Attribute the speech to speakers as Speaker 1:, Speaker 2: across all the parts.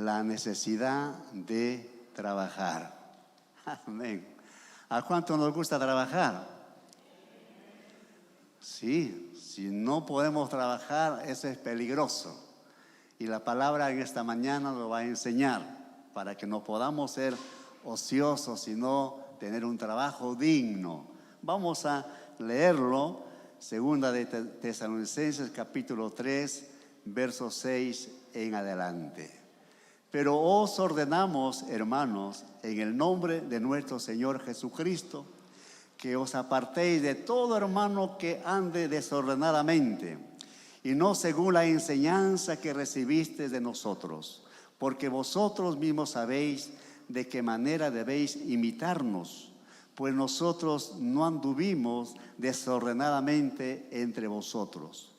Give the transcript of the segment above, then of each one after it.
Speaker 1: la necesidad de trabajar. Amén. ¿A cuánto nos gusta trabajar? Sí, si no podemos trabajar, eso es peligroso. Y la palabra en esta mañana lo va a enseñar para que no podamos ser ociosos, sino tener un trabajo digno. Vamos a leerlo, segunda de Tesalonicenses capítulo 3, verso 6 en adelante. Pero os ordenamos, hermanos, en el nombre de nuestro Señor Jesucristo, que os apartéis de todo hermano que ande desordenadamente, y no según la enseñanza que recibisteis de nosotros, porque vosotros mismos sabéis de qué manera debéis imitarnos, pues nosotros no anduvimos desordenadamente entre vosotros,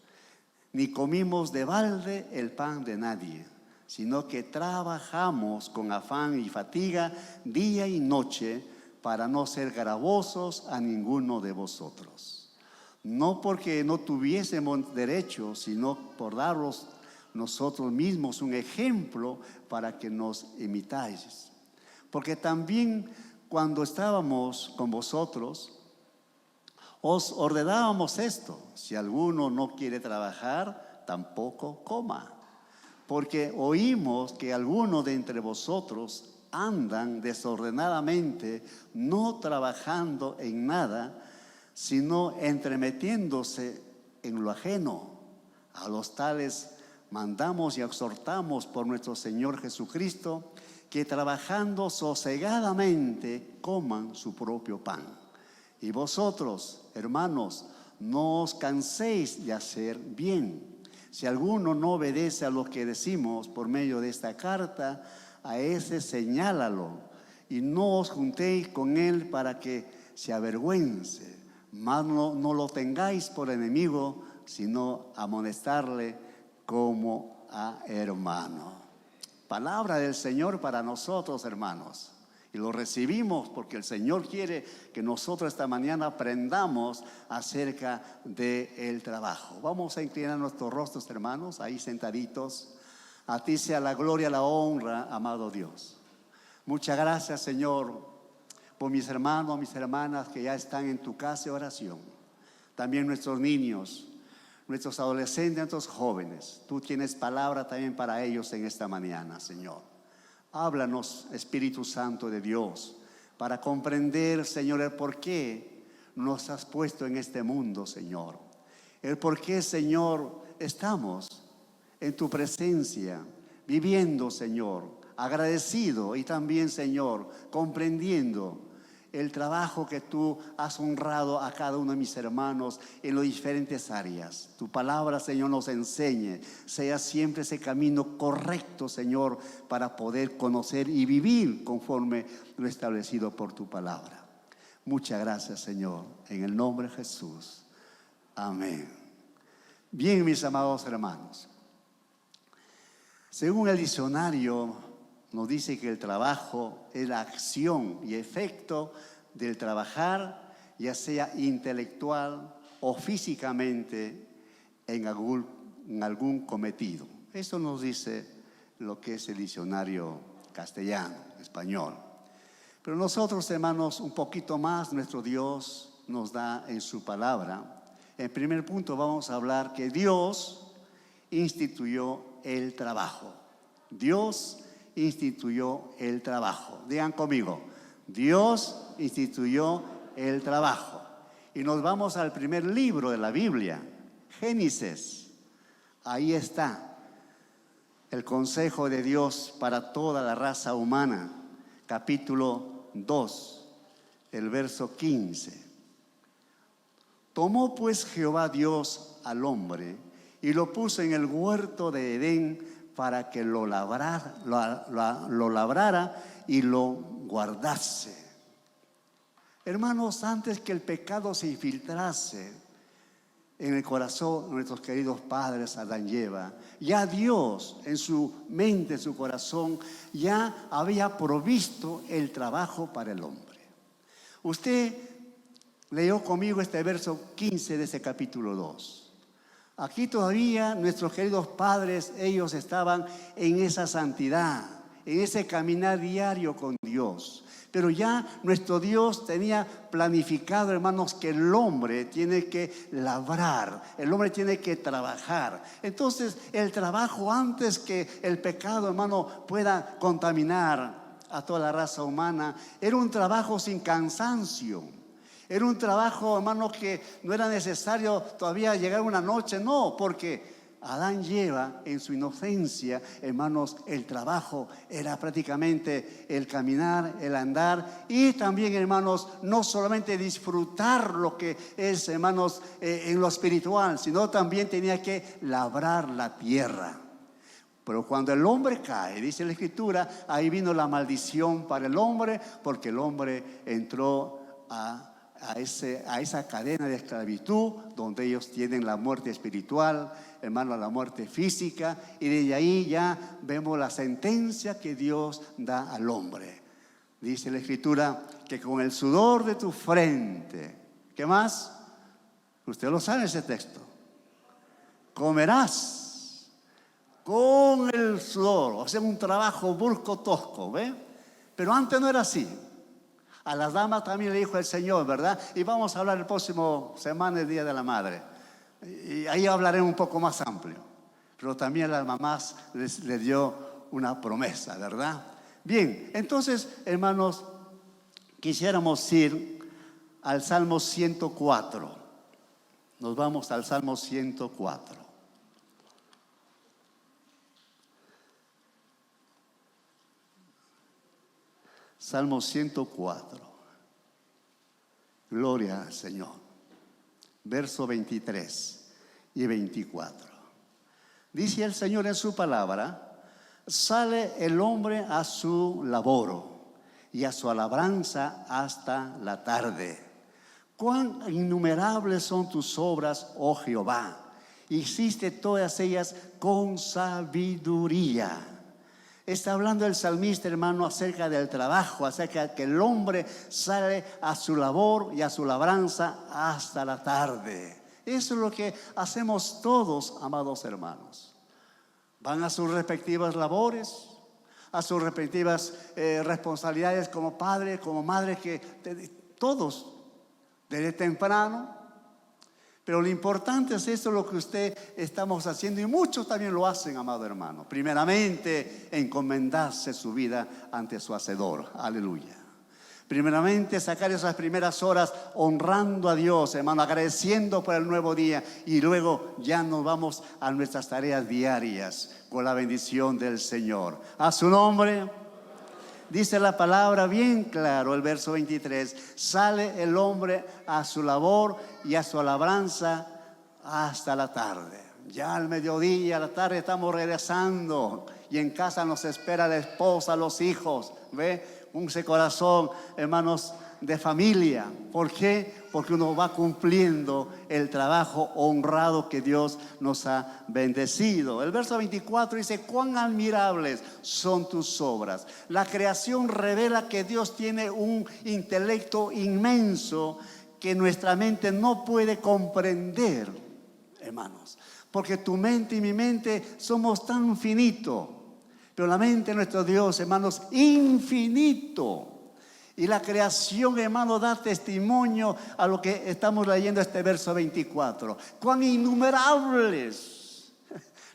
Speaker 1: ni comimos de balde el pan de nadie, sino que trabajamos con afán y fatiga día y noche para no ser gravosos a ninguno de vosotros. No porque no tuviésemos derecho, sino por daros nosotros mismos un ejemplo para que nos imitáis. Porque también cuando estábamos con vosotros, os ordenábamos esto: si alguno no quiere trabajar, tampoco coma. Porque oímos que algunos de entre vosotros andan desordenadamente, no trabajando en nada, sino entremetiéndose en lo ajeno. A los tales mandamos y exhortamos por nuestro Señor Jesucristo, que trabajando sosegadamente coman su propio pan. Y vosotros, hermanos, no os canséis de hacer bien. Si alguno no obedece a lo que decimos por medio de esta carta, a ese señálalo, y no os juntéis con él para que se avergüence. Mas no lo tengáis por enemigo, sino amonestarle como a hermano. Palabra del Señor para nosotros, hermanos. Y lo recibimos porque el Señor quiere que nosotros esta mañana aprendamos acerca del trabajo. Vamos a inclinar nuestros rostros, hermanos, ahí sentaditos. A ti sea la gloria, la honra, amado Dios. Muchas gracias, Señor, por mis hermanos, mis hermanas que ya están en tu casa de oración. También nuestros niños, nuestros adolescentes, nuestros jóvenes. Tú tienes palabra también para ellos en esta mañana, Señor. Háblanos, Espíritu Santo de Dios, para comprender, Señor, el por qué nos has puesto en este mundo, Señor. El por qué, Señor, estamos en tu presencia, viviendo, Señor, agradecido y también, Señor, comprendiendo el trabajo que tú has honrado a cada uno de mis hermanos en las diferentes áreas. Tu palabra, Señor, nos enseñe, sea siempre ese camino correcto, Señor, para poder conocer y vivir conforme lo establecido por tu palabra. Muchas gracias, Señor, en el nombre de Jesús. Amén. Bien, mis amados hermanos, según el diccionario, nos dice que el trabajo es la acción y efecto del trabajar, ya sea intelectual o físicamente, en algún cometido. Eso nos dice lo que es el diccionario castellano, español. Pero nosotros, hermanos, un poquito más, nuestro Dios nos da en su palabra. En primer punto vamos a hablar que Dios instituyó el trabajo. Dios instituyó el trabajo. Digan conmigo, Dios instituyó el trabajo. Y nos vamos al primer libro de la Biblia, Génesis. Ahí está el consejo de Dios para toda la raza humana, capítulo 2, el verso 15. Tomó pues Jehová Dios al hombre y lo puso en el huerto de Edén para que lo labrara y lo guardase. Hermanos, antes que el pecado se infiltrase en el corazón de nuestros queridos padres Adán y Eva, ya Dios en su mente, en su corazón, ya había provisto el trabajo para el hombre. Usted leyó conmigo este verso 15 de ese capítulo 2. Aquí todavía nuestros queridos padres, ellos estaban en esa santidad, en ese caminar diario con Dios. Pero ya nuestro Dios tenía planificado, hermanos, que el hombre tiene que labrar, el hombre tiene que trabajar. Entonces, el trabajo, antes que el pecado, hermano, pueda contaminar a toda la raza humana, era un trabajo sin cansancio. Era un trabajo, hermano, que no era necesario todavía llegar una noche, no, porque Adán y Eva, en su inocencia, hermanos, el trabajo era prácticamente el caminar, el andar, y también, hermanos, no solamente disfrutar lo que es, hermanos, en lo espiritual, sino también tenía que labrar la tierra. Pero cuando el hombre cae, dice la Escritura, ahí vino la maldición para el hombre, porque el hombre entró a esa cadena de esclavitud donde ellos tienen la muerte espiritual, hermano, la muerte física, y de ahí ya vemos la sentencia que Dios da al hombre. Dice la Escritura que con el sudor de tu frente, ¿qué más? Usted lo sabe ese texto. Comerás con el sudor, o sea, un trabajo brusco, tosco, ¿ve? Pero antes no era así. A las damas también le dijo el Señor, ¿verdad? Y vamos a hablar el próximo semana, el Día de la Madre. Y ahí hablaré un poco más amplio. Pero también a las mamás les dio una promesa, ¿verdad? Bien, entonces, hermanos, quisiéramos ir al Salmo 104. Nos vamos al Salmo 104. Salmo 104. Gloria al Señor. Verso 23 y 24. Dice el Señor en su palabra: sale el hombre a su labor y a su labranza hasta la tarde. Cuán innumerables son tus obras, oh Jehová. Hiciste todas ellas con sabiduría. Está hablando el salmista, hermano, acerca del trabajo, acerca de que el hombre sale a su labor y a su labranza hasta la tarde. Eso es lo que hacemos todos, amados hermanos. Van a sus respectivas labores, a sus respectivas responsabilidades como padre, como madre, que todos desde temprano. Pero lo importante es esto, lo que usted estamos haciendo, y muchos también lo hacen, amado hermano. Primeramente, encomendarse su vida ante su Hacedor. Aleluya. Primeramente, sacar esas primeras horas honrando a Dios, hermano, agradeciendo por el nuevo día. Y luego ya nos vamos a nuestras tareas diarias con la bendición del Señor. A su nombre. Dice la palabra bien claro, el verso 23, sale el hombre a su labor y a su labranza hasta la tarde. Ya al mediodía, a la tarde estamos regresando y en casa nos espera la esposa, los hijos, ¿ve? Ese corazón, hermanos, de familia. ¿Por qué? Porque uno va cumpliendo el trabajo honrado que Dios nos ha bendecido. El verso 24 dice: cuán admirables son tus obras. La creación revela que Dios tiene un intelecto inmenso que nuestra mente no puede comprender, hermanos, porque tu mente y mi mente somos tan finitos, pero la mente de nuestro Dios, hermanos, infinito. Y la creación, hermano, da testimonio a lo que estamos leyendo este verso 24. Cuán innumerables.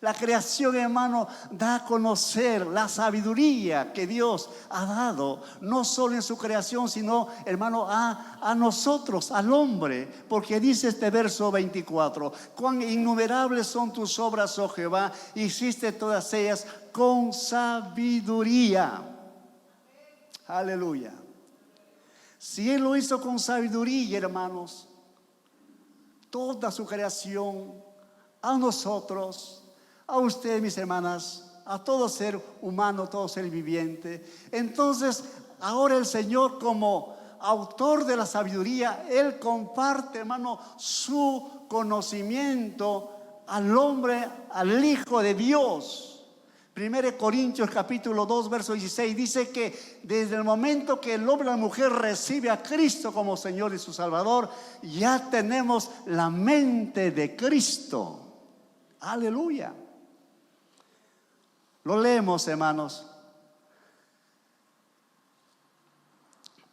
Speaker 1: La creación, hermano, da a conocer la sabiduría que Dios ha dado, no solo en su creación, sino, hermano, a nosotros, al hombre. Porque dice este verso 24: cuán innumerables son tus obras, oh Jehová, hiciste todas ellas con sabiduría. Aleluya. Si Él lo hizo con sabiduría, hermanos, toda su creación, a nosotros, a ustedes, mis hermanas, a todo ser humano, todo ser viviente. Entonces, ahora el Señor, como autor de la sabiduría, Él comparte, hermano, su conocimiento al hombre, al Hijo de Dios. 1 Corintios capítulo 2 verso 16 dice que desde el momento que el hombre y la mujer recibe a Cristo como Señor y su Salvador, ya tenemos la mente de Cristo. Aleluya. Lo leemos, hermanos.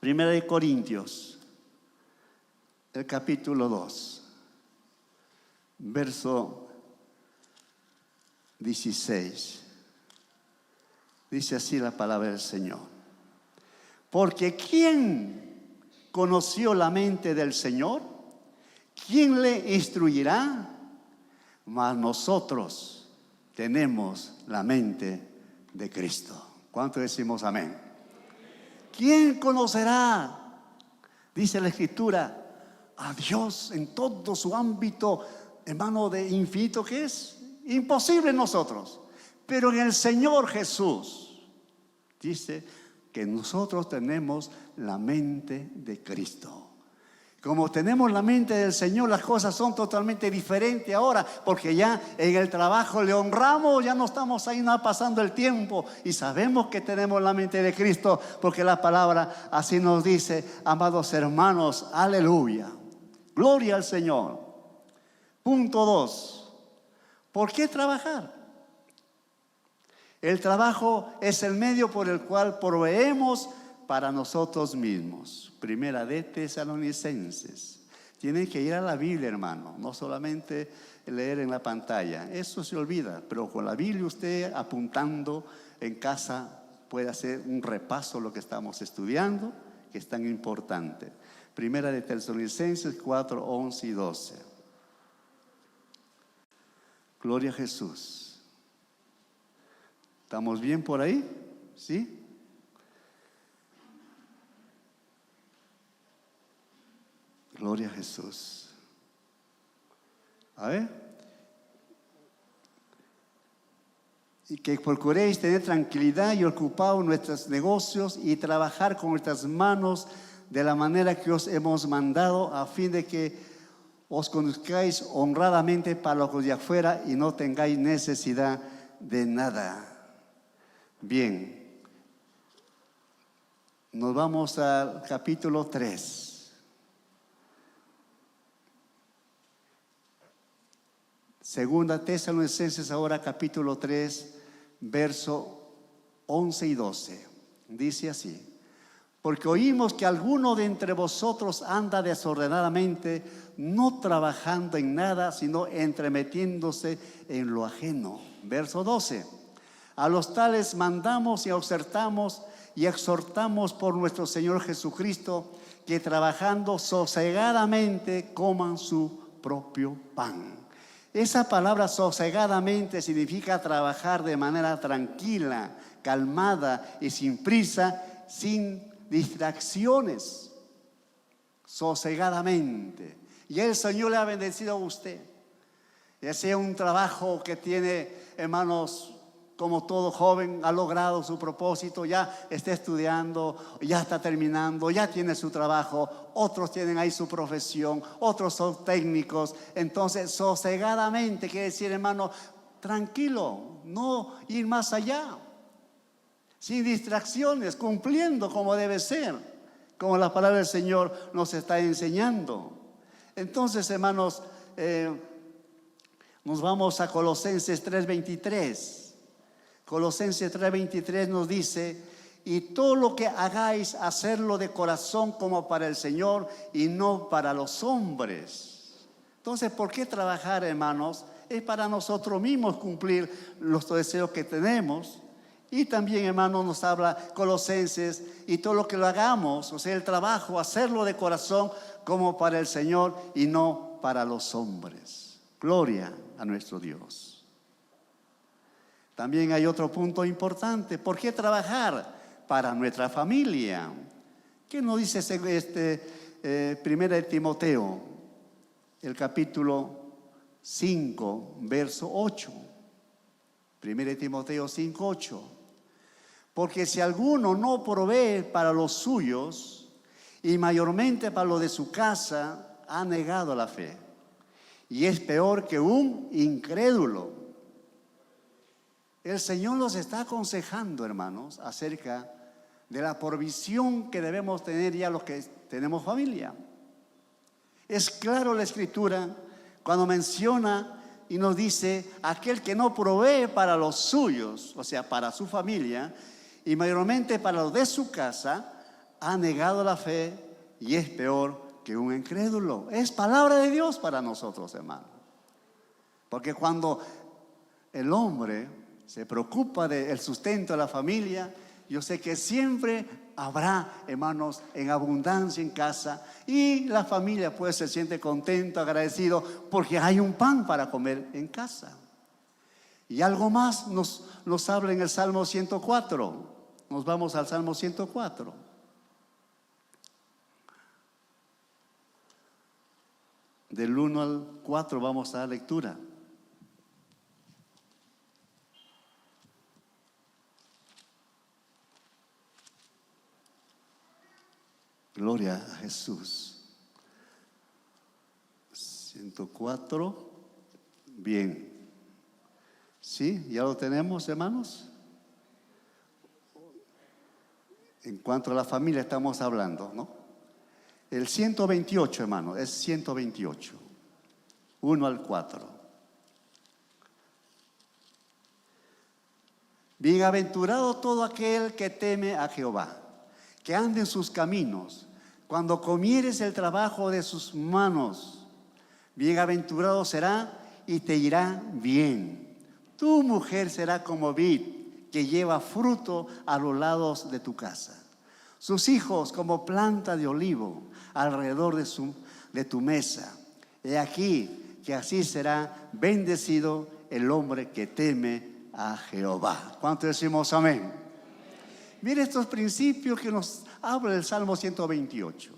Speaker 1: Primera de Corintios, el capítulo 2, verso 16. Dice así la palabra del Señor. Porque ¿quién conoció la mente del Señor? ¿Quién le instruirá? Mas nosotros tenemos la mente de Cristo. ¿Cuánto decimos amén? ¿Quién conocerá? Dice la Escritura, a Dios en todo su ámbito, hermano, de infinito que es imposible en nosotros. Pero en el Señor Jesús, dice que nosotros tenemos la mente de Cristo. Como tenemos la mente del Señor, las cosas son totalmente diferentes ahora, porque ya en el trabajo le honramos, ya no estamos ahí nada pasando el tiempo y sabemos que tenemos la mente de Cristo, porque la palabra así nos dice, amados hermanos, aleluya, gloria al Señor. Punto 2, ¿por qué trabajar? El trabajo es el medio por el cual proveemos para nosotros mismos. Primera de Tesalonicenses. Tienen que ir a la Biblia, hermano, no solamente leer en la pantalla. Eso se olvida, pero con la Biblia usted apuntando en casa puede hacer un repaso de lo que estamos estudiando, que es tan importante. Primera de Tesalonicenses 4, 11 y 12. Gloria a Jesús. ¿Estamos bien por ahí? ¿Sí? Gloria a Jesús. A ver. Y que procuréis tener tranquilidad y ocupados nuestros negocios y trabajar con nuestras manos de la manera que os hemos mandado, a fin de que os conduzcáis honradamente para los de afuera y no tengáis necesidad de nada. Bien. Nos vamos al capítulo 3. Segunda Tesalonicenses ahora capítulo 3, verso 11 y 12. Dice así. Porque oímos que alguno de entre vosotros anda desordenadamente, no trabajando en nada, sino entremetiéndose en lo ajeno. Verso 12. A los tales mandamos y exhortamos por nuestro Señor Jesucristo, que trabajando sosegadamente coman su propio pan. Esa palabra sosegadamente significa trabajar de manera tranquila, calmada y sin prisa, sin distracciones, sosegadamente. Y el Señor le ha bendecido a usted. Ya sea un trabajo que tiene, hermanos, como todo joven ha logrado su propósito, ya está estudiando, ya está terminando, ya tiene su trabajo, otros tienen ahí su profesión, otros son técnicos. Entonces, sosegadamente quiere decir, hermano, tranquilo, no ir más allá, sin distracciones, cumpliendo como debe ser, como la palabra del Señor nos está enseñando. Entonces, hermanos, nos vamos a Colosenses 3:23. Colosenses 3:23 nos dice, y todo lo que hagáis, hacerlo de corazón como para el Señor y no para los hombres. Entonces, ¿por qué trabajar, hermanos? Es para nosotros mismos cumplir los deseos que tenemos. Y también, hermanos, nos habla Colosenses, y todo lo que lo hagamos, o sea, el trabajo, hacerlo de corazón como para el Señor y no para los hombres. Gloria a nuestro Dios. También hay otro punto importante. ¿Por qué trabajar? Para nuestra familia. ¿Qué nos dice Primera de Timoteo? El capítulo 5, verso 8. Primera de Timoteo 5, 8. Porque si alguno no provee para los suyos y mayormente para lo de su casa, ha negado la fe. Y es peor que un incrédulo. El Señor nos está aconsejando, hermanos, acerca de la provisión que debemos tener ya los que tenemos familia. Es claro la Escritura cuando menciona y nos dice, aquel que no provee para los suyos, o sea, para su familia, y mayormente para los de su casa, ha negado la fe y es peor que un incrédulo. Es palabra de Dios para nosotros, hermanos. Porque cuando el hombre se preocupa del sustento de la familia, yo sé que siempre habrá, hermanos, en abundancia en casa, y la familia pues se siente contento, agradecido, porque hay un pan para comer en casa. Y algo más nos habla en el Salmo 104. Nos vamos al Salmo 104. Del 1 al 4 vamos a dar lectura. Gloria a Jesús. 104. Bien. ¿Sí? ¿Ya lo tenemos, hermanos? En cuanto a la familia estamos hablando, ¿no? El 128, hermano, es 128. 1 al 4. Bienaventurado todo aquel que teme a Jehová, que ande en sus caminos. Cuando comieres el trabajo de sus manos, bienaventurado será y te irá bien. Tu mujer será como vid que lleva fruto a los lados de tu casa. Sus hijos como planta de olivo alrededor de tu mesa. He aquí que así será bendecido el hombre que teme a Jehová. ¿Cuánto decimos amén? Mire estos principios que nos habla el Salmo 128.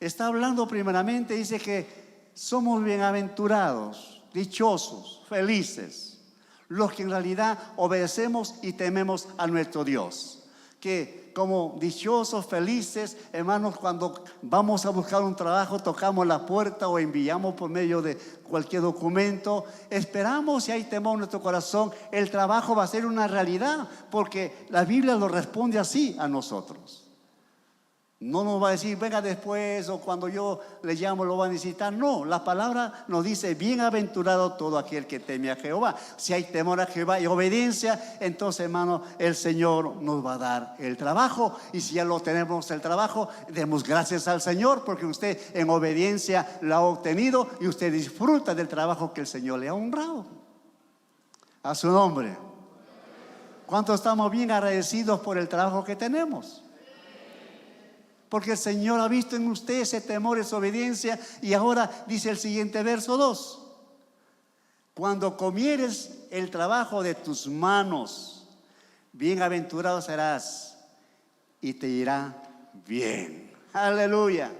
Speaker 1: Está hablando primeramente, dice que somos bienaventurados, dichosos, felices, los que en realidad obedecemos y tememos a nuestro Dios. Que como dichosos, felices, hermanos, cuando vamos a buscar un trabajo, tocamos la puerta o enviamos por medio de cualquier documento, esperamos y hay temor en nuestro corazón, el trabajo va a ser una realidad, porque la Biblia lo responde así a nosotros. No nos va a decir, venga después, o cuando yo le llamo lo va a necesitar. No, la palabra nos dice, bienaventurado todo aquel que teme a Jehová. Si hay temor a Jehová y obediencia, entonces, hermano, el Señor nos va a dar el trabajo. Y si ya lo tenemos el trabajo, demos gracias al Señor, porque usted en obediencia lo ha obtenido y usted disfruta del trabajo que el Señor le ha honrado. A su nombre. ¿Cuántos estamos bien agradecidos por el trabajo que tenemos? Porque el Señor ha visto en usted ese temor, esa obediencia. Y ahora dice el siguiente verso 2. Cuando comieres el trabajo de tus manos, bienaventurado serás y te irá bien. Aleluya.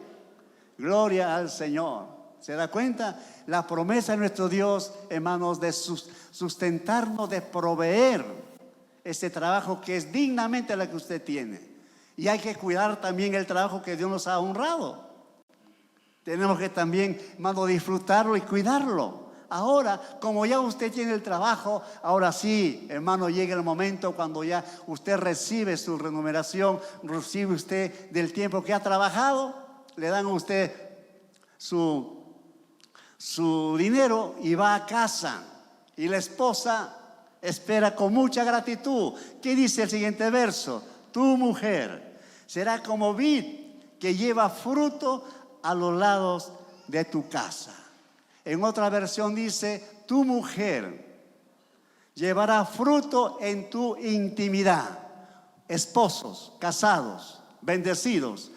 Speaker 1: Gloria al Señor. ¿Se da cuenta? La promesa de nuestro Dios, hermanos, de sustentarnos, de proveer ese trabajo que es dignamente la que usted tiene. Y hay que cuidar también el trabajo que Dios nos ha honrado. Tenemos que también, hermano, disfrutarlo y cuidarlo. Ahora, como ya usted tiene el trabajo, ahora sí, hermano, llega el momento cuando ya usted recibe su remuneración, recibe usted del tiempo que ha trabajado, le dan a usted su dinero y va a casa. Y la esposa espera con mucha gratitud. ¿Qué dice el siguiente verso? Tu mujer será como vid que lleva fruto a los lados de tu casa. En otra versión dice, tu mujer llevará fruto en tu intimidad. Esposos, casados, bendecidos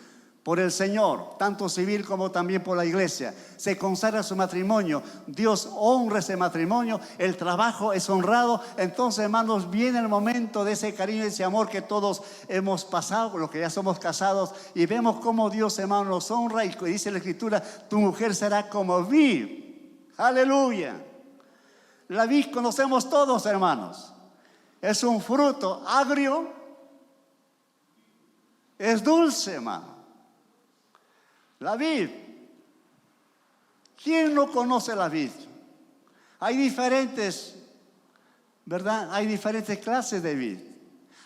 Speaker 1: por el Señor, tanto civil como también por la iglesia, se consagra su matrimonio, Dios honra ese matrimonio, el trabajo es honrado. Entonces, hermanos, viene el momento de ese cariño y ese amor que todos hemos pasado, los que ya somos casados, y vemos cómo Dios, hermano, nos honra. Y dice la Escritura, tu mujer será como vid. Aleluya. La vid conocemos todos, hermanos, es un fruto agrio, es dulce, hermano. La vid. ¿Quién no conoce la vid? Hay diferentes, ¿verdad? Hay diferentes clases de vid.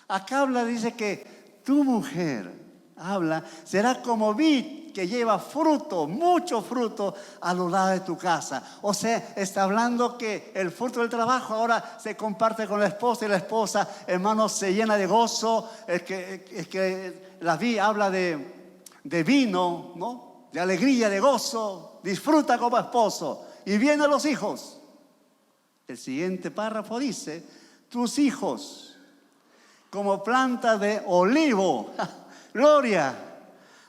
Speaker 1: Acá habla, dice que tu mujer habla, será como vid que lleva fruto, mucho fruto a los lados de tu casa. O sea, está hablando que el fruto del trabajo ahora se comparte con la esposa, y la esposa, hermanos, se llena de gozo. Es que la vid habla de vino, ¿no? De alegría, de gozo, disfruta como esposo. Y vienen los hijos. El siguiente párrafo dice, tus hijos como planta de olivo. Gloria.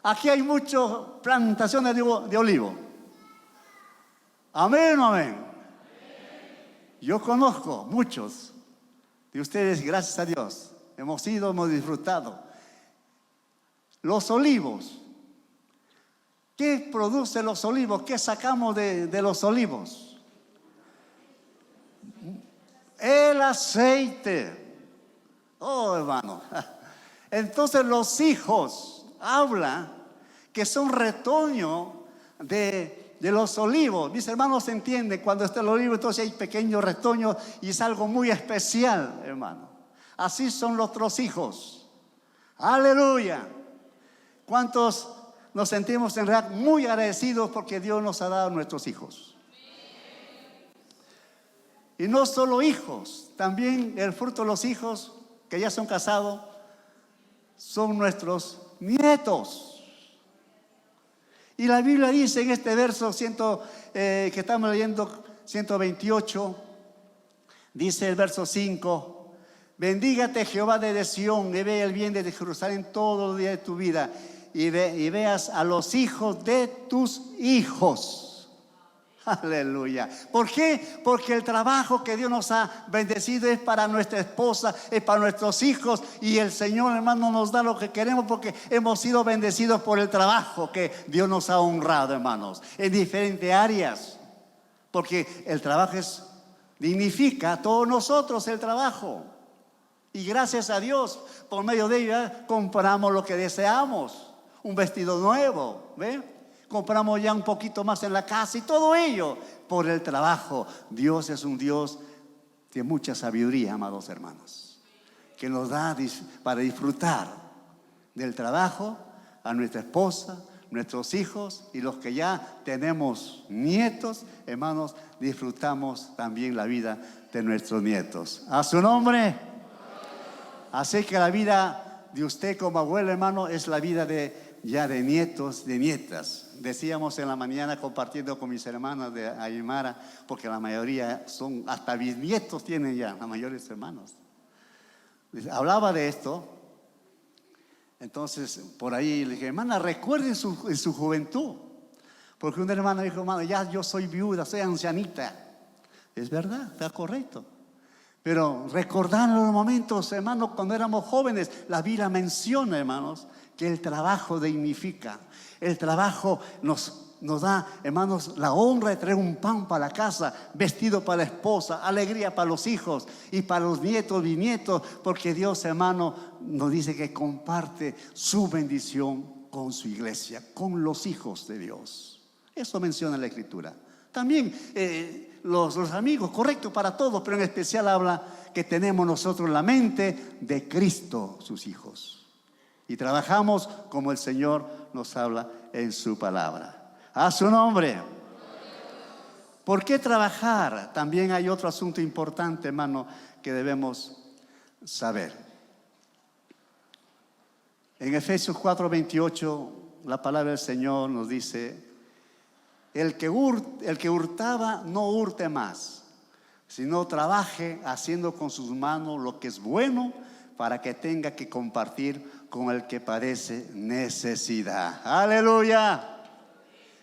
Speaker 1: Aquí hay muchas plantaciones de olivo. Amén, amén. Yo conozco muchos de ustedes, gracias a Dios. Hemos disfrutado. Los olivos. ¿Qué producen los olivos? ¿Qué sacamos de los olivos? El aceite. Oh, hermano. Entonces los hijos habla que son retoño de los olivos. Mis hermanos entienden, cuando está el olivo, entonces hay pequeños retoños y es algo muy especial, hermano. Así son los otros hijos. Aleluya. ¿Cuántos nos sentimos en realidad muy agradecidos porque Dios nos ha dado nuestros hijos? Y no solo hijos, también el fruto de los hijos que ya son casados son nuestros nietos. Y la Biblia dice en este verso que estamos leyendo, 128, dice el verso 5: bendígate Jehová desde Sión, y ve el bien desde Jerusalén todos los días de tu vida, y veas a los hijos de tus hijos. Aleluya. ¿Por qué? Porque el trabajo que Dios nos ha bendecido es para nuestra esposa, es para nuestros hijos, y el Señor, hermano, nos da lo que queremos porque hemos sido bendecidos por el trabajo que Dios nos ha honrado, hermanos, en diferentes áreas. Porque el trabajo dignifica a todos nosotros, el trabajo. Y gracias a Dios, por medio de ella compramos lo que deseamos, un vestido nuevo, ¿ve? Compramos ya un poquito más en la casa, y todo ello por el trabajo. Dios es un Dios de mucha sabiduría, amados hermanos, que nos da para disfrutar del trabajo a nuestra esposa, nuestros hijos, y los que ya tenemos nietos, hermanos, disfrutamos también la vida de nuestros nietos. A su nombre. Así que la vida de usted como abuelo, hermano, es la vida de nietos, de nietas. Decíamos en la mañana, compartiendo con mis hermanas de Aymara, porque la mayoría son, hasta bisnietos tienen ya, la mayores hermanos. Hablaba de esto. Entonces, por ahí le dije, hermana, recuerde en su juventud. Porque una hermana dijo, hermano, ya yo soy viuda, soy ancianita. Es verdad, está correcto. Pero recordar los momentos, hermanos, cuando éramos jóvenes, la Biblia menciona, hermanos, que el trabajo dignifica. El trabajo nos da, hermanos, la honra de traer un pan para la casa, vestido para la esposa, alegría para los hijos y para los nietos, bisnietos, porque Dios, hermano, nos dice que comparte su bendición con su iglesia, con los hijos de Dios. Eso menciona la Escritura. También los amigos, correcto para todos, pero en especial habla que tenemos nosotros la mente de Cristo, sus hijos. Y trabajamos como el Señor nos habla en su palabra. A su nombre. ¿Por qué trabajar? También hay otro asunto importante, hermano, que debemos saber. En Efesios 4:28, la palabra del Señor nos dice: el que hurtaba, no hurte más, sino trabaje haciendo con sus manos lo que es bueno, para que tenga que compartir con el que padece necesidad. Aleluya.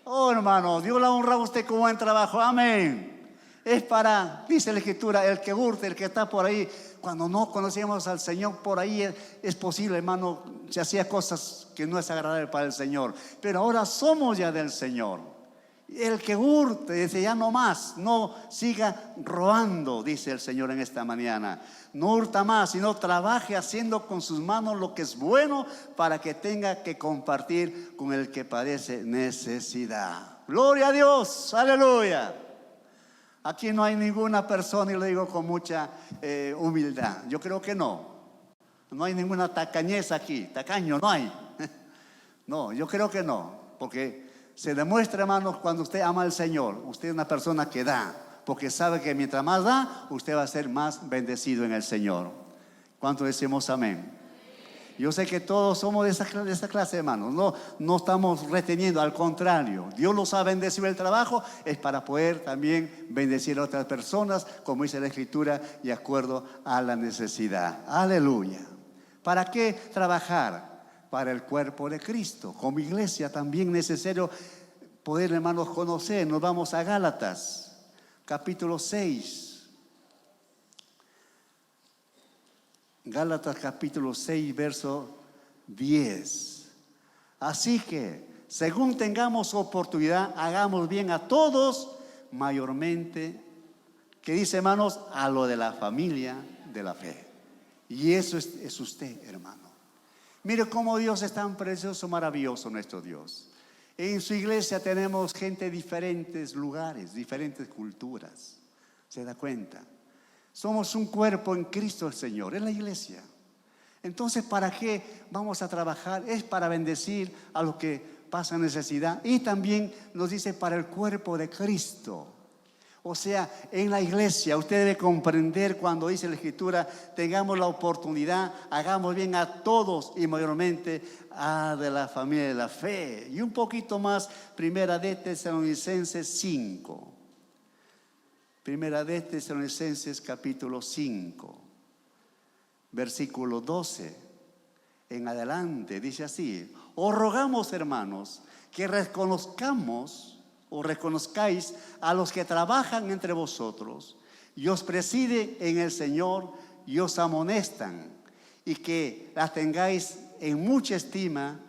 Speaker 1: Oh, hermano, Dios la honra a usted con buen trabajo. Amén. Es para, dice la Escritura, el que hurte, el que está por ahí. Cuando no conocíamos al Señor, por ahí es posible, hermano, se hacía cosas que no es agradable para el Señor. Pero ahora somos ya del Señor. El que hurte, dice, ya no más, no siga robando, dice el Señor en esta mañana. No hurta más, sino trabaje haciendo con sus manos lo que es bueno, para que tenga que compartir con el que padece necesidad. Gloria a Dios, aleluya. Aquí no hay ninguna persona, y lo digo con mucha humildad, yo creo que no hay ninguna tacañez aquí, tacaño no hay. No, yo creo que no, porque se demuestra, hermanos, cuando usted ama al Señor, usted es una persona que da, porque sabe que mientras más da, usted va a ser más bendecido en el Señor. ¿Cuánto decimos amén? Yo sé que todos somos de esa clase, hermanos. No estamos reteniendo, al contrario. Dios nos ha bendecido el trabajo, es para poder también bendecir a otras personas, como dice la Escritura, y de acuerdo a la necesidad. Aleluya. ¿Para qué trabajar? Para el cuerpo de Cristo. Como iglesia también es necesario poder, hermanos, conocer. Nos vamos a Gálatas, capítulo 6. Gálatas capítulo 6, verso 10. Así que, según tengamos oportunidad, hagamos bien a todos, mayormente, que dice, hermanos, a lo de la familia de la fe. Y eso es usted, hermano. Mire cómo Dios es tan precioso, maravilloso, nuestro Dios. En su iglesia tenemos gente de diferentes lugares, diferentes culturas. ¿Se da cuenta? Somos un cuerpo en Cristo el Señor, es la iglesia. Entonces, ¿para qué vamos a trabajar? Es para bendecir a los que pasan necesidad. Y también nos dice para el cuerpo de Cristo. O sea, en la iglesia usted debe comprender cuando dice la Escritura, tengamos la oportunidad, hagamos bien a todos y mayormente a de la familia de la fe. Y un poquito más, Primera de Tesalonicenses 5. Primera de Tesalonicenses capítulo 5, versículo 12 en adelante, dice así: os rogamos, hermanos, que reconozcáis a los que trabajan entre vosotros y os preside en el Señor y os amonestan, y que las tengáis en mucha estima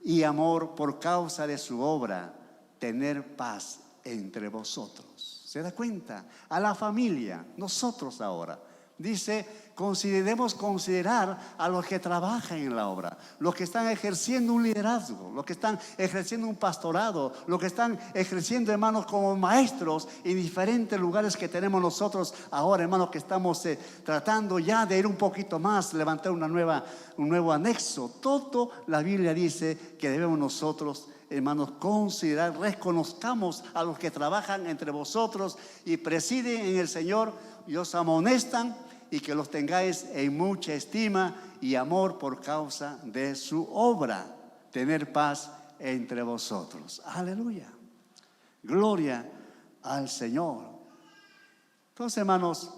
Speaker 1: y amor por causa de su obra, tener paz entre vosotros. ¿Se da cuenta? A la familia, nosotros ahora. Dice, debemos considerar a los que trabajan en la obra, los que están ejerciendo un liderazgo, los que están ejerciendo un pastorado, los que están ejerciendo, hermanos, como maestros en diferentes lugares que tenemos nosotros ahora, hermanos, que estamos tratando ya de ir un poquito más, levantar un nuevo anexo. Todo la Biblia dice que debemos nosotros, hermanos, considerar, reconozcamos a los que trabajan entre vosotros y presiden en el Señor y os amonestan, y que los tengáis en mucha estima y amor por causa de su obra, tener paz entre vosotros. Aleluya, gloria al Señor. Entonces, hermanos,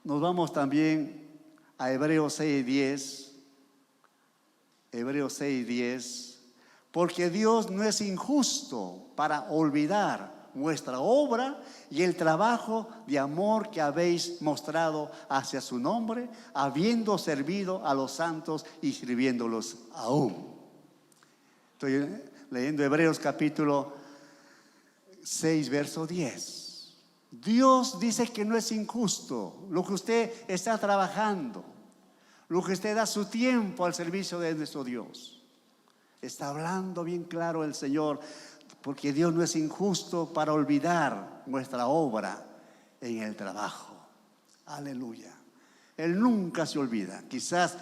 Speaker 1: nos vamos también a Hebreos 6:10. Hebreos 6:10. Porque Dios no es injusto para olvidar vuestra obra y el trabajo de amor que habéis mostrado hacia su nombre, habiendo servido a los santos y sirviéndolos aún. Estoy leyendo Hebreos capítulo 6, verso 10. Dios dice que no es injusto lo que usted está trabajando, lo que usted da su tiempo al servicio de nuestro Dios. Está hablando bien claro el Señor, porque Dios no es injusto para olvidar nuestra obra en el trabajo. Aleluya. Él nunca se olvida. Quizás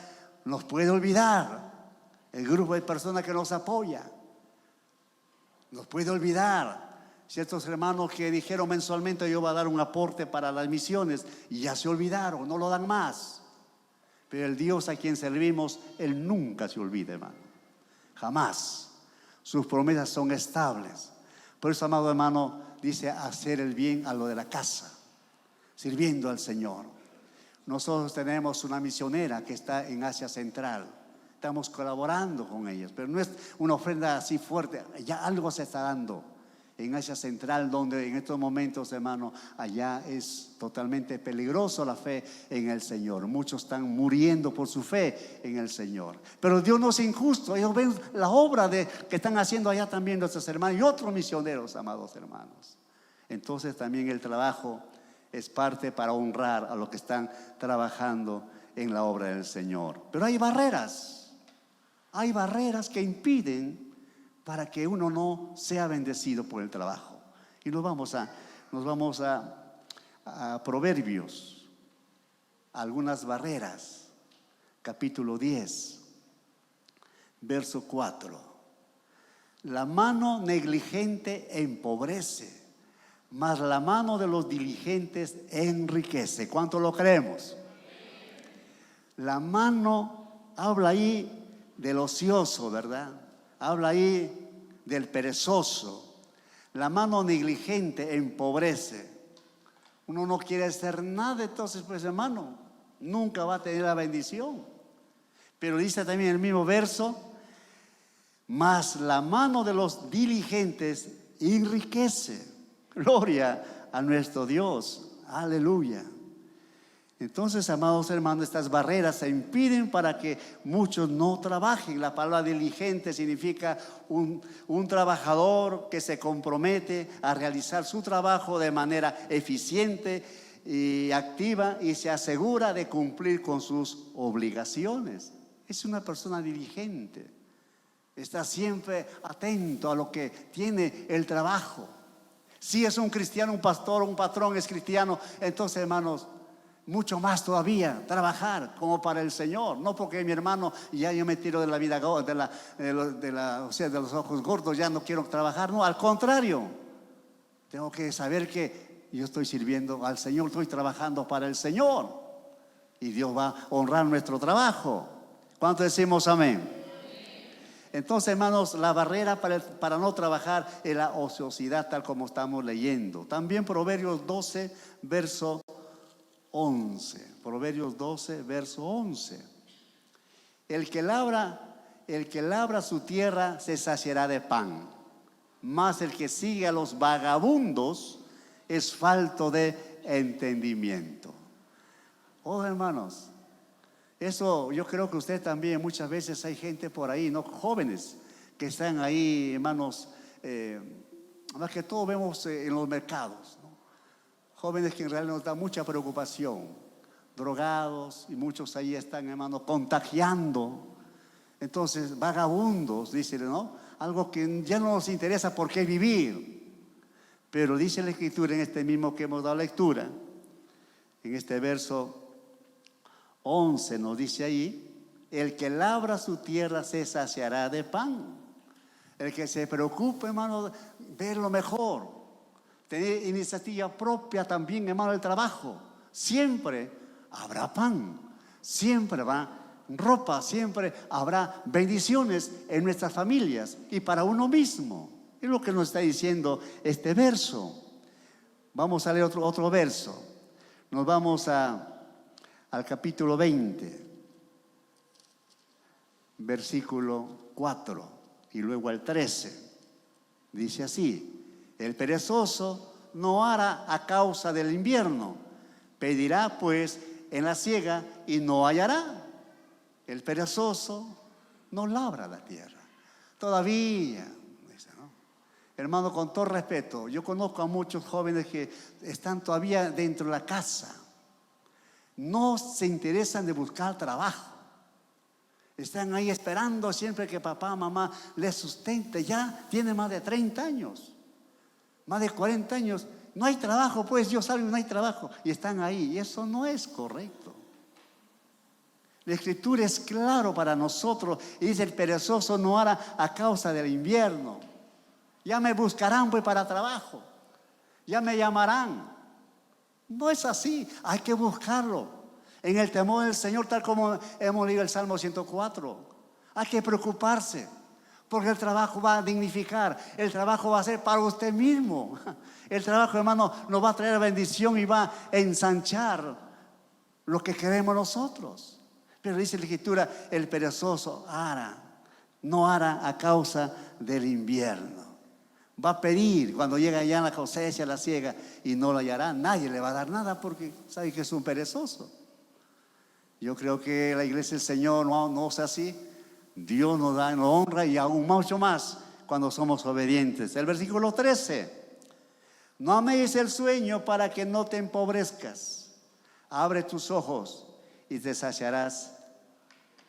Speaker 1: nos puede olvidar el grupo de personas que nos apoya. Nos puede olvidar ciertos hermanos que dijeron mensualmente yo voy a dar un aporte para las misiones y ya se olvidaron, no lo dan más. Pero el Dios a quien servimos, Él nunca se olvida, hermano. Jamás. Sus promesas son estables. Por eso, amado hermano, dice hacer el bien a lo de la casa, sirviendo al Señor. Nosotros tenemos una misionera que está en Asia Central. Estamos colaborando con ellos, pero no es una ofrenda así fuerte. Ya algo se está dando en Asia Central, donde en estos momentos, hermano, allá es totalmente peligroso la fe en el Señor. Muchos están muriendo por su fe en el Señor. Pero Dios no es injusto. Ellos ven la obra que están haciendo allá también nuestros hermanos y otros misioneros, amados hermanos. Entonces también el trabajo es parte para honrar a los que están trabajando en la obra del Señor. Pero hay barreras que impiden para que uno no sea bendecido por el trabajo. Y nos vamos a Proverbios, algunas barreras, capítulo 10. verso 4. La mano negligente empobrece, mas la mano de los diligentes enriquece. ¿Cuánto lo creemos? La mano habla ahí del ocioso, ¿verdad? Habla ahí del perezoso. La mano negligente empobrece. Uno no quiere hacer nada, entonces pues hermano, nunca va a tener la bendición. Pero dice también el mismo verso, mas la mano de los diligentes enriquece. Gloria a nuestro Dios, aleluya. Entonces, amados hermanos, estas barreras se impiden para que muchos no trabajen. La palabra diligente significa un trabajador que se compromete a realizar su trabajo de manera eficiente y activa y se asegura de cumplir con sus obligaciones. Es una persona diligente. Está siempre atento a lo que tiene el trabajo. Si es un cristiano, un pastor, un patrón es cristiano, entonces hermanos, mucho más todavía, trabajar como para el Señor. No porque mi hermano, ya yo me tiro de la vida, o sea, de los ojos gordos, ya no quiero trabajar. No, al contrario, tengo que saber que yo estoy sirviendo al Señor, estoy trabajando para el Señor. Y Dios va a honrar nuestro trabajo. ¿Cuánto decimos amén? Entonces, hermanos, la barrera para no trabajar es la ociosidad, tal como estamos leyendo. También Proverbios 12, verso 11. Proverbios 12, verso 11. El que labra su tierra se saciará de pan, mas el que sigue a los vagabundos es falto de entendimiento. Oh, hermanos, eso yo creo que usted también, muchas veces hay gente por ahí, ¿no? Jóvenes que están ahí, hermanos, más que todo vemos en los mercados, ¿no? Jóvenes que en realidad nos da mucha preocupación, drogados, y muchos ahí están, hermanos, contagiando. Entonces, vagabundos, dice, ¿no? Algo que ya no nos interesa por qué vivir. Pero dice la Escritura en este mismo que hemos dado lectura, en este verso 11 nos dice ahí, el que labra su tierra se saciará de pan. El que se preocupe, hermano, ver lo mejor, tener iniciativa propia también, hermano, el trabajo. Siempre habrá pan, siempre habrá ropa, siempre habrá bendiciones en nuestras familias y para uno mismo. Es lo que nos está diciendo este verso. Vamos a leer otro verso. Nos vamos al capítulo 20, versículo 4 y luego al 13. Dice así: el perezoso no hará a causa del invierno, pedirá pues en la siega y no hallará. El perezoso no labra la tierra. Todavía, dice, ¿no? Hermano, con todo respeto, yo conozco a muchos jóvenes que están todavía dentro de la casa. No se interesan de buscar trabajo. Están ahí esperando siempre que papá, mamá les sustente. Ya tiene más de 30 años, más de 40 años. No hay trabajo, pues yo salgo y no hay trabajo. Y están ahí, y eso no es correcto. La Escritura es claro para nosotros. Y dice, el perezoso no hará a causa del invierno. Ya me buscarán pues para trabajo. Ya me llamarán. No es así, hay que buscarlo en el temor del Señor, tal como hemos leído el Salmo 104. Hay que preocuparse, porque el trabajo va a dignificar, el trabajo va a ser para usted mismo. El trabajo, hermano, nos va a traer bendición y va a ensanchar lo que queremos nosotros. Pero dice la Escritura, el perezoso no hará a causa del invierno. Va a pedir cuando llega ya la cosecha, la siega, y no lo hallará. Nadie le va a dar nada porque sabe que es un perezoso. Yo creo que la iglesia del Señor no es así. Dios nos da, nos honra y aún mucho más cuando somos obedientes. El versículo 13. No améis el sueño para que no te empobrezcas. Abre tus ojos y te saciarás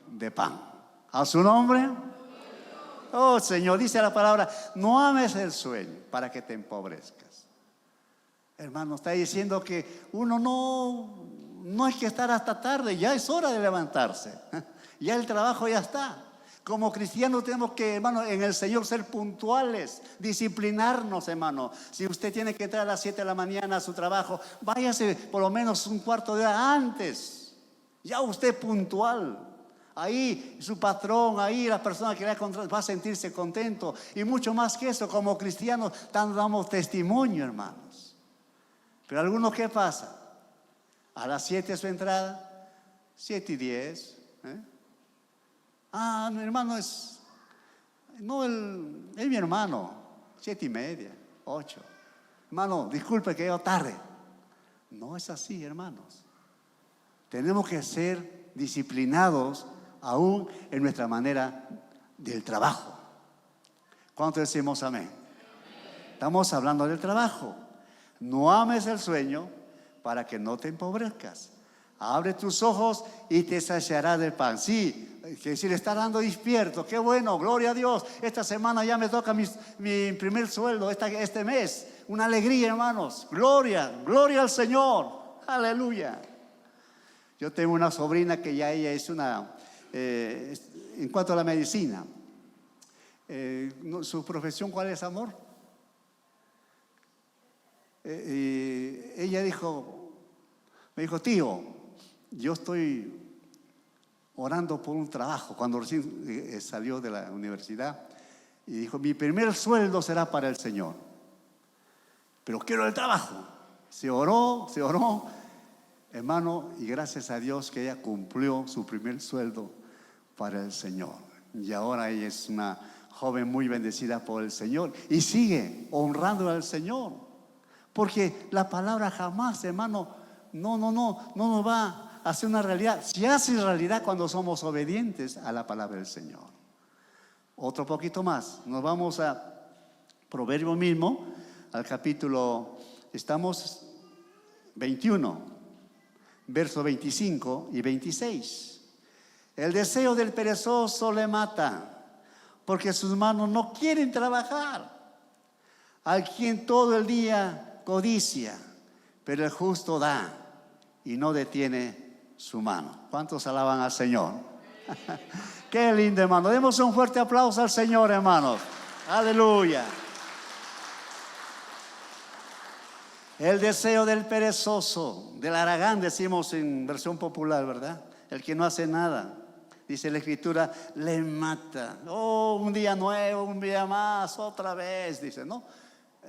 Speaker 1: de pan. ¿A su nombre? Oh Señor, dice la palabra, no ames el sueño para que te empobrezcas. Hermano, está diciendo que uno no hay que estar hasta tarde, ya es hora de levantarse. Ya el trabajo ya está. Como cristianos tenemos que, hermano, en el Señor ser puntuales, disciplinarnos, hermano. Si usted tiene que entrar a las 7 de la mañana a su trabajo, váyase por lo menos un cuarto de hora antes. Ya usted puntual. Ahí su patrón, ahí la persona que le va a sentirse contento. Y mucho más que eso, como cristianos, damos testimonio, hermanos. Pero algunos, ¿qué pasa? A las 7 es su entrada, 7:10. Mi hermano es mi hermano, 7:30, 8. Hermano, disculpe que llego tarde. No es así, hermanos. Tenemos que ser disciplinados aún en nuestra manera del trabajo. ¿Cuánto decimos amén? Estamos hablando del trabajo. No ames el sueño para que no te empobrezcas. Abre tus ojos y te saciará del pan. Sí, que decir, está dando despierto. Qué bueno, gloria a Dios. Esta semana ya me toca mi primer sueldo, este mes. Una alegría, hermanos. Gloria al Señor. Aleluya. Yo tengo una sobrina que ya ella es en cuanto a la medicina. ¿Su profesión cuál es, amor? Ella me dijo, tío, yo estoy orando por un trabajo. Cuando recién salió de la universidad, y dijo, mi primer sueldo será para el Señor, pero quiero el trabajo. Se oró, hermano, y gracias a Dios que ella cumplió su primer sueldo para el Señor. Y ahora ella es una joven muy bendecida por el Señor y sigue honrando al Señor, porque la palabra jamás, hermano, no nos va a hacer una realidad. Se hace realidad cuando somos obedientes a la palabra del Señor. Otro poquito más, nos vamos a Proverbio mismo, al capítulo, estamos 21, versos 25 y 26. El deseo del perezoso le mata, porque sus manos no quieren trabajar. Al quien todo el día codicia, pero el justo da y no detiene su mano. ¿Cuántos alaban al Señor? Qué lindo, hermano. Demos un fuerte aplauso al Señor, hermanos. Aleluya. El deseo del perezoso, del haragán, decimos en versión popular, ¿verdad? El que no hace nada. Dice la Escritura, le mata. Oh, un día nuevo, un día más, otra vez. Dice, no,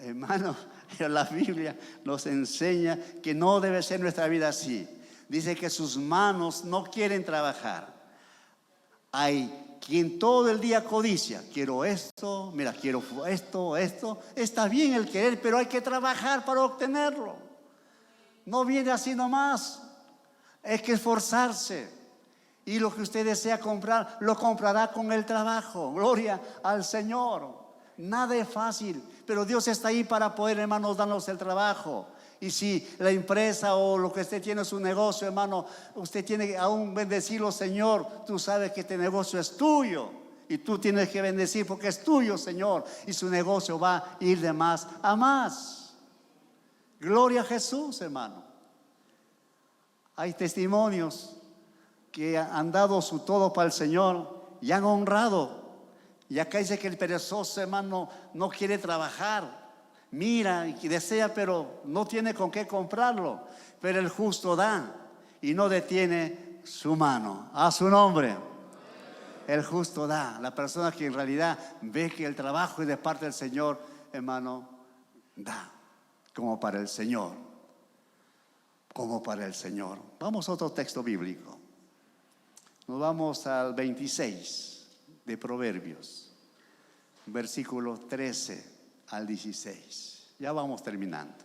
Speaker 1: hermano, la Biblia nos enseña que no debe ser nuestra vida así. Dice que sus manos no quieren trabajar. Hay quien todo el día codicia. Quiero esto, mira, quiero esto. Está bien el querer, pero hay que trabajar para obtenerlo. No viene así nomás. Hay que esforzarse. Y lo que usted desea comprar, lo comprará con el trabajo. Gloria al Señor. Nada es fácil, pero Dios está ahí para poder, hermanos, darnos el trabajo. Y si la empresa o lo que usted tiene es un negocio, hermano, usted tiene que aún bendecirlo, Señor. Tú sabes que este negocio es tuyo y tú tienes que bendecir porque es tuyo, Señor. Y su negocio va a ir de más a más. Gloria a Jesús, hermano. Hay testimonios que han dado su todo para el Señor y han honrado. Y acá dice que el perezoso, hermano, no quiere trabajar. Mira y desea, pero no tiene con qué comprarlo. Pero el justo da y no detiene su mano. A su nombre. El justo da. La persona que en realidad ve que el trabajo es de parte del Señor, hermano, da. Como para el Señor. Como para el Señor. Vamos a otro texto bíblico. Nos vamos al 26 de Proverbios, versículos 13 al 16. Ya vamos terminando.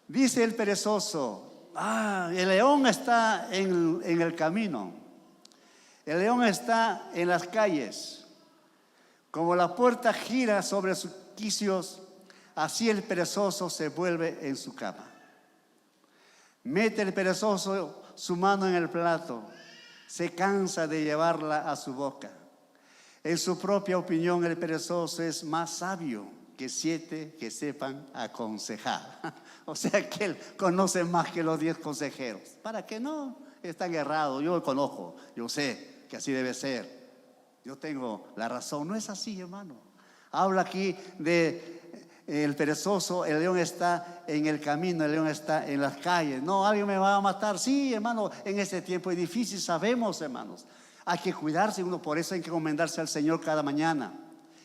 Speaker 1: Dice el perezoso, el león está en el camino. El león está en las calles. Como la puerta gira sobre sus quicios, así el perezoso se vuelve en su cama. Mete el perezoso su mano en el plato, se cansa de llevarla a su boca. En su propia opinión, el perezoso es más sabio que 7 que sepan aconsejar. O sea que él conoce más que los 10 consejeros. ¿Para qué no? Están errados. Yo conozco, yo sé que así debe ser. Yo tengo la razón. No es así, hermano. Habla aquí de el perezoso, el león está en el camino, el león está en las calles. No, alguien me va a matar. Sí, hermano, en este tiempo es difícil, sabemos, hermanos. Hay que cuidarse uno, por eso hay que encomendarse al Señor cada mañana.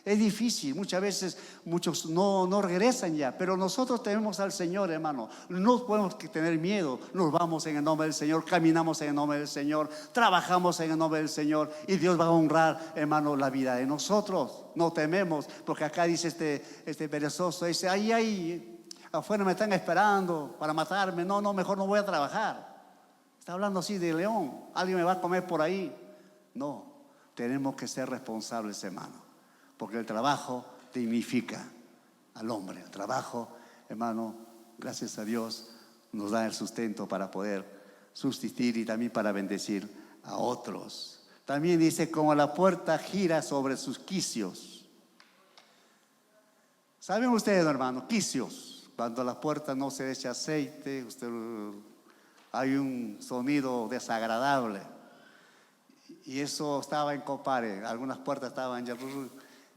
Speaker 1: Es difícil, muchas veces muchos no regresan ya, pero nosotros tenemos al Señor, hermano. No podemos tener miedo. Nos vamos en el nombre del Señor, caminamos en el nombre del Señor, trabajamos en el nombre del Señor, y Dios va a honrar, hermano, la vida de nosotros. No tememos, porque acá dice este perezoso, dice, ahí, afuera me están esperando para matarme. No, mejor no voy a trabajar. Está hablando así de león, alguien me va a comer por ahí. No, tenemos que ser responsables, hermano. Porque el trabajo dignifica al hombre. El trabajo, hermano, gracias a Dios, nos da el sustento para poder subsistir y también para bendecir a otros. También dice, como la puerta gira sobre sus quicios. ¿Saben ustedes, hermano? Quicios. Cuando la puerta no se echa aceite, hay un sonido desagradable. Y eso estaba en Copare. Algunas puertas estaban ya...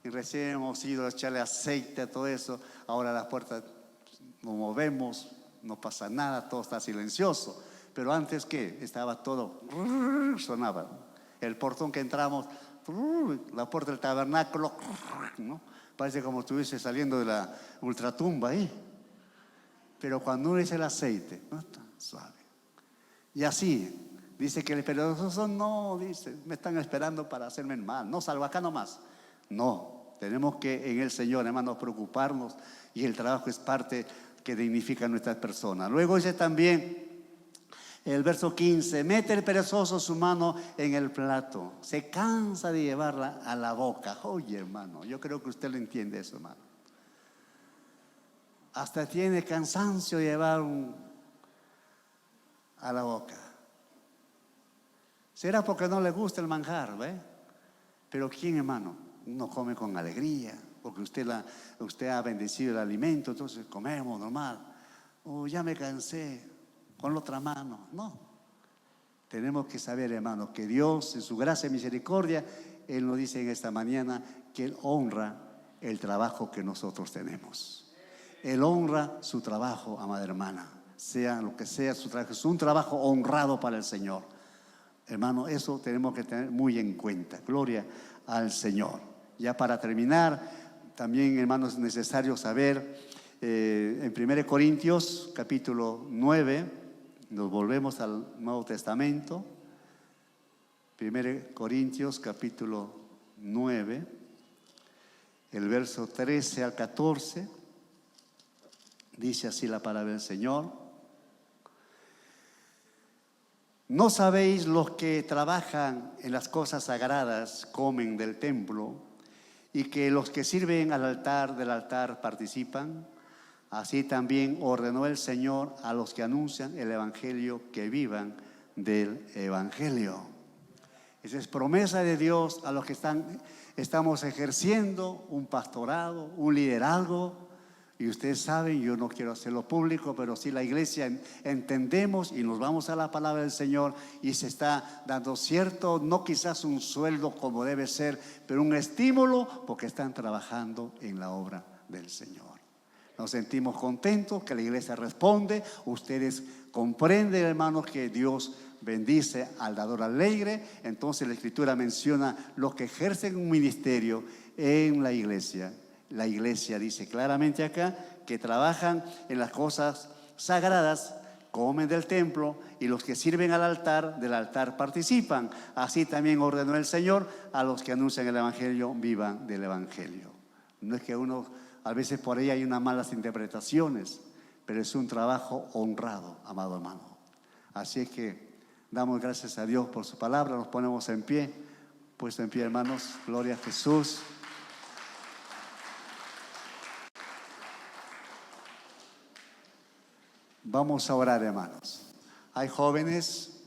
Speaker 1: Y recién hemos ido a echarle aceite a todo eso. Ahora las puertas nos movemos, no pasa nada, todo está silencioso. Pero antes, ¿qué? Estaba todo, sonaba. El portón que entramos, la puerta del tabernáculo, ¿no? Parece como si estuviese saliendo de la ultratumba ahí. Pero cuando uno echa el aceite, ¿no? Está suave. Y así, dice que el perezoso no, dice, me están esperando para hacerme el mal. No, salvo acá nomás. No, tenemos que en el Señor, hermanos, preocuparnos, y el trabajo es parte que dignifica a nuestras personas. Luego dice también el verso 15, mete el perezoso su mano en el plato, se cansa de llevarla a la boca. Oye, hermano, yo creo que usted lo entiende eso, hermano. Hasta tiene cansancio de llevar a la boca. Será porque no le gusta el manjar, ¿ve? Pero ¿quién, hermano? Uno come con alegría, porque usted ha bendecido el alimento, entonces comemos normal. Ya me cansé, con la otra mano. No, tenemos que saber, hermano, que Dios en su gracia y misericordia, Él nos dice en esta mañana que Él honra el trabajo que nosotros tenemos. Él honra su trabajo, amada hermana, sea lo que sea su trabajo. Es un trabajo honrado para el Señor, hermano. Eso tenemos que tener muy en cuenta. Gloria al Señor. Ya para terminar, también, hermanos, es necesario saber, en 1 Corintios capítulo 9, nos volvemos al Nuevo Testamento. 1 Corintios capítulo 9, el verso 13 al 14, dice así la palabra del Señor. ¿No sabéis los que trabajan en las cosas sagradas comen del templo, y que los que sirven del altar participan? Así también ordenó el Señor a los que anuncian el Evangelio que vivan del Evangelio. Esa es promesa de Dios a los que estamos ejerciendo un pastorado, un liderazgo. Y ustedes saben, yo no quiero hacerlo público, pero sí la iglesia entendemos y nos vamos a la palabra del Señor, y se está dando cierto, no quizás un sueldo como debe ser, pero un estímulo, porque están trabajando en la obra del Señor. Nos sentimos contentos que la iglesia responde. Ustedes comprenden, hermanos, que Dios bendice al dador alegre. Entonces la Escritura menciona los que ejercen un ministerio en la iglesia. La iglesia dice claramente acá que trabajan en las cosas sagradas, comen del templo, y los que sirven del altar participan. Así también ordenó el Señor a los que anuncian el Evangelio, vivan del Evangelio. No es que a veces por ahí hay unas malas interpretaciones, pero es un trabajo honrado, amado hermano. Así es que damos gracias a Dios por su palabra. Nos ponemos en pie, puesto en pie, hermanos. Gloria a Jesús. Vamos a orar, hermanos. Hay jóvenes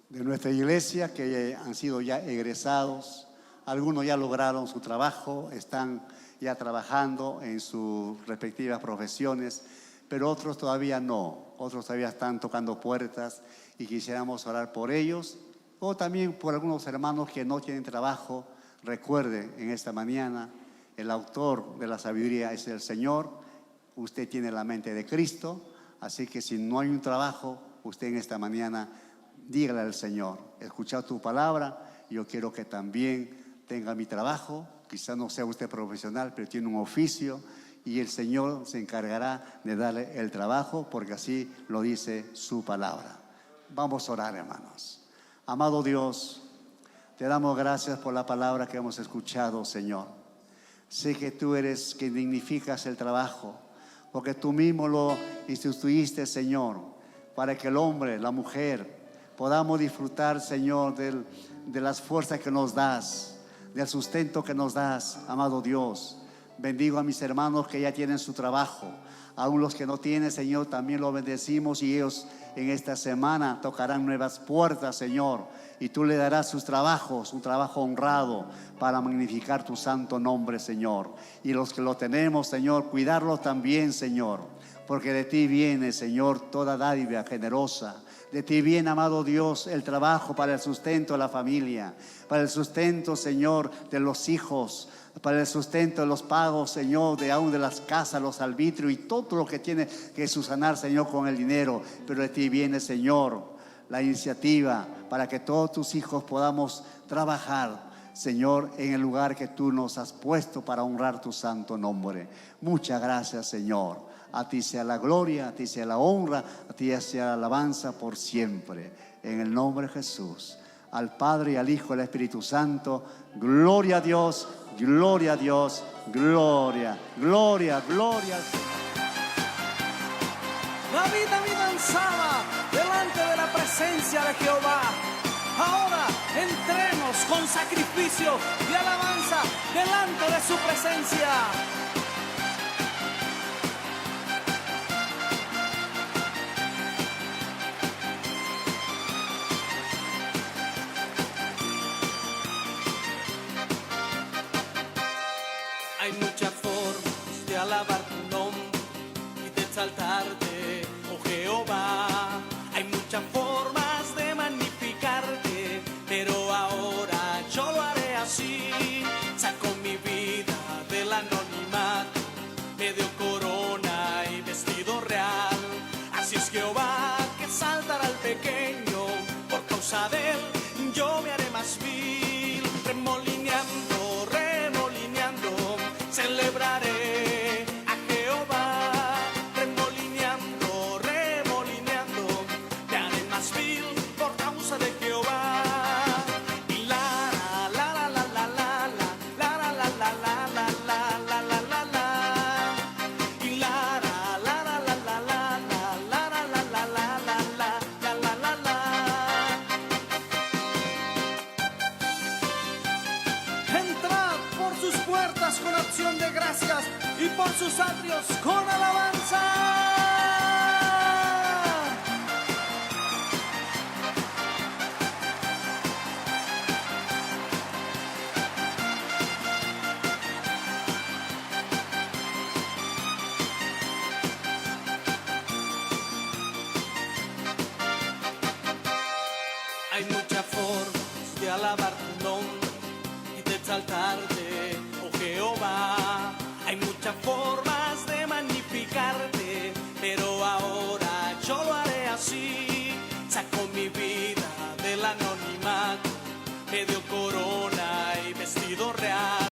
Speaker 1: de nuestra iglesia que han sido ya egresados. Algunos ya lograron su trabajo, están ya trabajando en sus respectivas profesiones, pero otros todavía no. Otros todavía están tocando puertas, y quisiéramos orar por ellos O también por algunos hermanos que no tienen trabajo, recuerde en esta mañana, el autor de la sabiduría es el Señor. Usted tiene la mente de Cristo, así que si no hay un trabajo, usted en esta mañana dígale al Señor: he escuchado tu palabra, yo quiero que también tenga mi trabajo. Quizás no sea usted profesional, pero tiene un oficio, y el Señor se encargará de darle el trabajo, porque así lo dice su palabra. Vamos a orar, hermanos. Amado Dios, te damos gracias por la palabra que hemos escuchado, Señor. Sé que tú eres quien dignificas el trabajo, porque tú mismo lo instituiste, Señor, para que el hombre, la mujer, podamos disfrutar, Señor, de las fuerzas que nos das, del sustento que nos das, amado Dios. Bendigo a mis hermanos que ya tienen su trabajo. Aún los que no tienen, Señor, también los bendecimos, y ellos en esta semana tocarán nuevas puertas, Señor, y tú le darás sus trabajos, un trabajo honrado, para magnificar tu santo nombre, Señor. Y los que lo tenemos, Señor, cuidarlo también, Señor, porque de ti viene, Señor, toda dádiva generosa. De ti viene, amado Dios, el trabajo para el sustento de la familia, para el sustento, Señor, de los hijos, para el sustento de los pagos, Señor, de aún de las casas, los arbitrios y todo lo que tiene que subsanar, Señor, con el dinero. Pero de ti viene, Señor, la iniciativa para que todos tus hijos podamos trabajar, Señor, en el lugar que tú nos has puesto para honrar tu santo nombre. Muchas gracias, Señor. A ti sea la gloria, a ti sea la honra, a ti sea la alabanza por siempre. En el nombre de Jesús. Al Padre, y al Hijo, y al Espíritu Santo. Gloria a Dios, gloria a Dios, gloria, gloria, gloria al Señor.
Speaker 2: David danzaba delante de la presencia de Jehová. Ahora entremos con sacrificio y alabanza delante de su presencia. Hay muchas formas de alabar tu nombre y de exaltarte, oh Jehová. Hay muchas formas de magnificarte, pero ahora yo lo haré así. Saco mi vida del anonimato, me dio corona y vestido real. Así es Jehová que exaltará al pequeño, por causa de él yo me haré más vil. Remolineando, remolineando, celebraré a Jehová. Remolineando, remolineando, me haré más vil por causa de Jehová. Y la la la la la la la la la la la la la la la la. Y la la la la la la la la la la la la la la la. Entrad por sus puertas con acción de gracias y por sus atrios con alabanza.